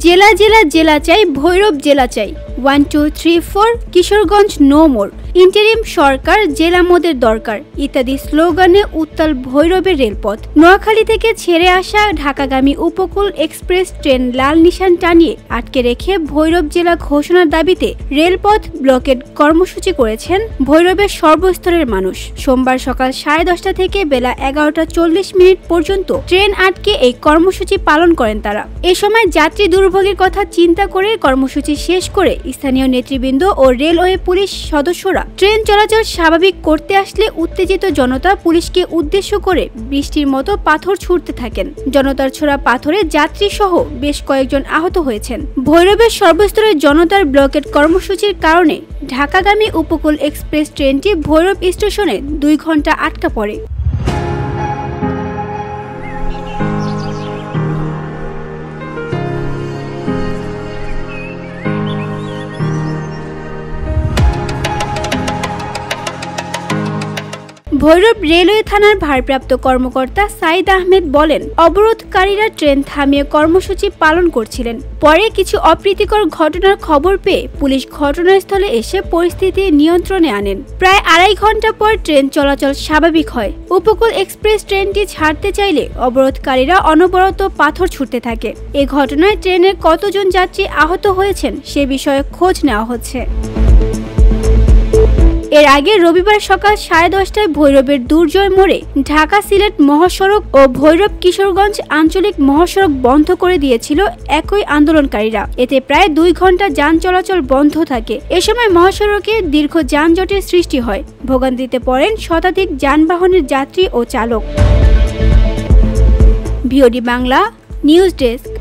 জেলা জেলা জেলা চাই, ভৈরব জেলা চাই। 1 2 3 4 কিশোরগঞ্জ নো মোর। ইন্টারিম সরকার, জেলা মোদের দরকার ইত্যাদি স্লোগানে উত্তাল ভৈরবের রেলপথ। নোয়াখালী থেকে ছেড়ে আসা ঢাকাগামী উপকূল এক্সপ্রেস ট্রেন লাল নিশান টানিয়ে আটকে রেখে ভৈরব জেলা ঘোষণার দাবিতে রেলপথ ব্লকেড কর্মসূচি করেছেন ভৈরবের সর্বস্তরের মানুষ। সোমবার সকাল 10:30 থেকে বেলা 11:40 পর্যন্ত ট্রেন আটকে এই কর্মসূচি পালন করেন তারা। এ সময় যাত্রী দুর্ভোগের কথা চিন্তা করে কর্মসূচি শেষ করে স্থানীয় নেতৃবৃন্দ ও রেলওয়ে পুলিশ সদস্যরা ট্রেন চলাচল স্বাভাবিক করতে আসলে উত্তেজিত জনতা পুলিশকে উদ্দেশ্য করে বৃষ্টির মতো পাথর ছুড়তে থাকেন। জনতার ছোড়া পাথরে যাত্রী সহ বেশ কয়েকজন আহত হয়েছেন। ভৈরবের সর্বস্তরের জনতার ব্লকেট কর্মসূচির কারণে ঢাকাগামী উপকূল এক্সপ্রেস ট্রেনটি ভৈরব স্টেশনে 2 ঘন্টা আটকা পড়ে। ভৈরব রেলওয়ে থানার ভারপ্রাপ্ত কর্মকর্তা সাইদ আহমেদ বলেন, অবরোধকারীরা ট্রেন থামিয়ে কর্মসূচি পালন করছিলেন। পরে কিছু অপ্রীতিকর ঘটনার খবর পেয়ে পুলিশ ঘটনাস্থলে এসে পরিস্থিতি নিয়ন্ত্রণে আনেন। প্রায় 2.5 ঘন্টা পর ট্রেন চলাচল স্বাভাবিক হয়। উপকূল এক্সপ্রেস ট্রেনটি ছাড়তে চাইলে অবরোধকারীরা অনবরত পাথর ছুটতে থাকে। এ ঘটনায় ট্রেনের কতজন যাত্রী আহত হয়েছেন সে বিষয়ে খোঁজ নেওয়া হচ্ছে। এর আগে রবিবার সকাল 10:30টায় ভৈরবের দুর্জয় মোড়ে ঢাকা সিলেট মহাসড়ক ও ভৈরব কিশোরগঞ্জ আঞ্চলিক মহাসড়ক বন্ধ করে দিয়েছিল একই আন্দোলনকারীরা। এতে প্রায় 2 ঘন্টা যান চলাচল বন্ধ থাকে। এ সময় মহাসড়কে দীর্ঘ যানজটের সৃষ্টি হয়। ভোগান্তিতে পড়েন শতাধিক যানবাহনের যাত্রী ও চালক। VOD Bangla news desk.